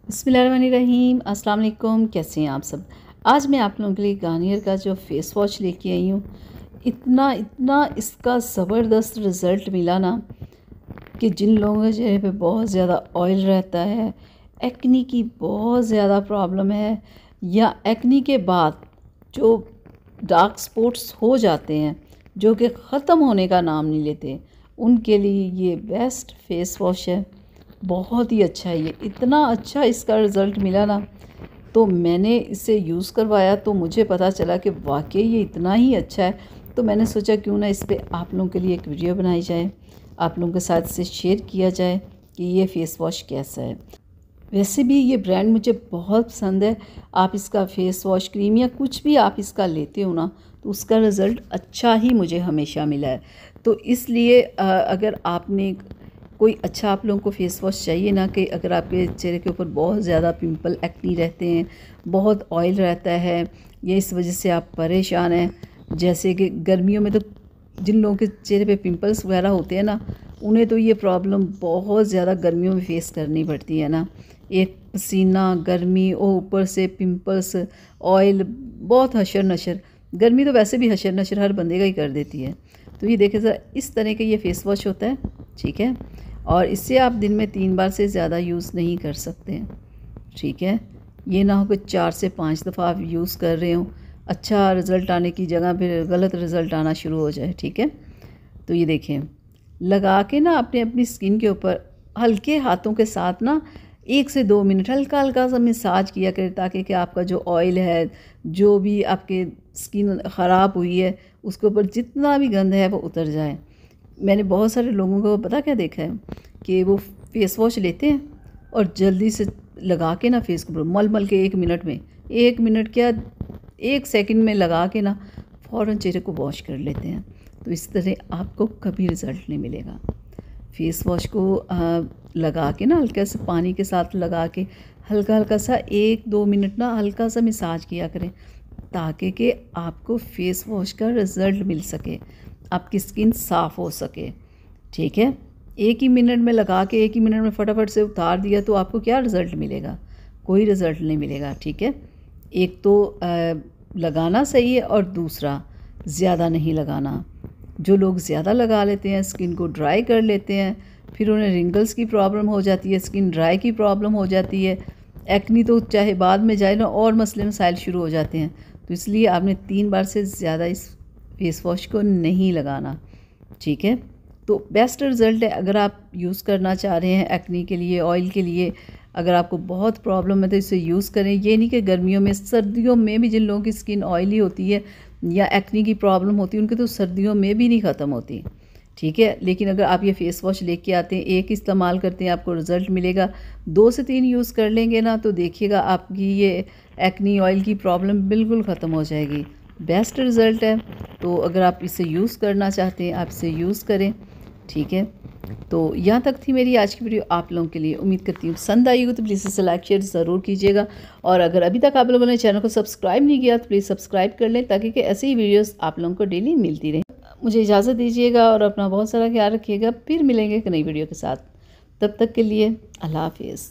बिस्मिल्लाहिर्रहमानिर्रहीम। अस्सलाम वालेकुम। कैसे हैं आप सब। आज मैं आप लोगों के लिए गार्नियर का जो फ़ेस वॉश लेके आई हूँ, इतना इसका ज़बरदस्त रिज़ल्ट मिला ना कि जिन लोगों के चेहरे पे बहुत ज़्यादा ऑयल रहता है, एक्नी की बहुत ज़्यादा प्रॉब्लम है, या एक्नी के बाद जो डार्क स्पॉट्स हो जाते हैं जो कि ख़त्म होने का नाम नहीं लेते, उनके लिए ये बेस्ट फ़ेस वॉश है। बहुत ही अच्छा है ये, इतना अच्छा इसका रिज़ल्ट मिला ना, तो मैंने इसे यूज़ करवाया तो मुझे पता चला कि वाकई ये इतना ही अच्छा है। तो मैंने सोचा क्यों ना इस पे आप लोगों के लिए एक वीडियो बनाई जाए, आप लोगों के साथ इसे शेयर किया जाए कि ये फ़ेस वॉश कैसा है। वैसे भी ये ब्रांड मुझे बहुत पसंद है। आप इसका फ़ेस वॉश, क्रीम या कुछ भी आप इसका लेते हो ना, तो उसका रिज़ल्ट अच्छा ही मुझे हमेशा मिला है। तो इसलिए अगर आपने कोई अच्छा आप लोगों को फ़ेस वॉश चाहिए ना, कि अगर आपके चेहरे के ऊपर बहुत ज़्यादा पिंपल, एक्नी रहते हैं, बहुत ऑयल रहता है, या इस वजह से आप परेशान हैं, जैसे कि गर्मियों में तो जिन लोगों के चेहरे पे पिंपल्स वगैरह होते हैं ना, उन्हें तो ये प्रॉब्लम बहुत ज़्यादा गर्मियों में फ़ेस करनी पड़ती है ना। एक पसीना, गर्मी और ऊपर से पिंपल्स, ऑयल, बहुत हशर नशर। गर्मी तो वैसे भी हशर नशर हर बंदे का ही कर देती है। तो ये देखें ज़रा, इस तरह का ये फ़ेस वॉश होता है, ठीक है। और इससे आप दिन में 3 बार से ज़्यादा यूज़ नहीं कर सकते हैं, ठीक है। ये ना हो कि 4 से 5 दफ़ा आप यूज़ कर रहे हो, अच्छा रिज़ल्ट आने की जगह फिर गलत रिज़ल्ट आना शुरू हो जाए, ठीक है। तो ये देखें, लगा के ना आपने अपनी स्किन के ऊपर हल्के हाथों के साथ ना 1 से 2 मिनट हल्का हल्का सा मसाज किया करें, ताकि कि आपका जो ऑयल है, जो भी आपके स्किन ख़राब हुई है, उसके ऊपर जितना भी गंद है वो उतर जाए। मैंने बहुत सारे लोगों को पता क्या देखा है कि वो फ़ेस वॉश लेते हैं और जल्दी से लगा के ना फेस के ऊपर मल मल के 1 मिनट में, 1 मिनट क्या 1 सेकंड में लगा के ना फ़ौरन चेहरे को वॉश कर लेते हैं। तो इस तरह आपको कभी रिज़ल्ट नहीं मिलेगा। फेस वॉश को लगा के ना हल्का सा पानी के साथ लगा के हल्का हल्का सा 1-2 मिनट ना हल्का सा मसाज किया करें, ताकि कि आपको फेस वॉश का रिज़ल्ट मिल सके, आपकी स्किन साफ़ हो सके, ठीक है। 1 ही मिनट में लगा के 1 ही मिनट में फटाफट से उतार दिया तो आपको क्या रिज़ल्ट मिलेगा? कोई रिज़ल्ट नहीं मिलेगा, ठीक है। एक तो लगाना सही है, और दूसरा ज़्यादा नहीं लगाना। जो लोग ज़्यादा लगा लेते हैं, स्किन को ड्राई कर लेते हैं, फिर उन्हें रिंकल्स की प्रॉब्लम हो जाती है, स्किन ड्राई की प्रॉब्लम हो जाती है, एक्नी तो चाहे बाद में जाए ना, और मसले मसाइल शुरू हो जाते हैं। तो इसलिए आपने 3 बार से ज़्यादा इस फेस वॉश को नहीं लगाना, ठीक है। तो बेस्ट रिज़ल्ट है अगर आप यूज़ करना चाह रहे हैं एक्नी के लिए, ऑयल के लिए। अगर आपको बहुत प्रॉब्लम है तो इसे यूज़ करें। ये नहीं कि गर्मियों में, सर्दियों में भी जिन लोगों की स्किन ऑयली होती है या एक्नी की प्रॉब्लम होती है, उनकी तो सर्दियों में भी नहीं ख़त्म होती, ठीक है। लेकिन अगर आप ये फ़ेस वॉश लेके आते हैं, एक इस्तेमाल करते हैं, आपको रिज़ल्ट मिलेगा। 2 से 3 यूज़ कर लेंगे ना, तो देखिएगा आपकी ये एक्नी, ऑयल की प्रॉब्लम बिल्कुल ख़त्म हो जाएगी। बेस्ट रिज़ल्ट है। तो अगर आप इसे यूज़ करना चाहते हैं, आप इसे यूज़ करें, ठीक है। तो यहाँ तक थी मेरी आज की वीडियो आप लोगों के लिए। उम्मीद करती हूँ पसंद आई हो, तो प्लीज़ इसे लाइक शेयर ज़रूर कीजिएगा। और अगर अभी तक आप लोगों ने चैनल को सब्सक्राइब नहीं किया तो प्लीज़ सब्सक्राइब कर लें, ताकि कि ऐसे ही वीडियोस आप लोगों को डेली मिलती रहे। मुझे इजाज़त दीजिएगा और अपना बहुत सारा ख्याल रखिएगा। फिर मिलेंगे एक नई वीडियो के साथ। तब तक के लिए अल्लाह हाफिज़।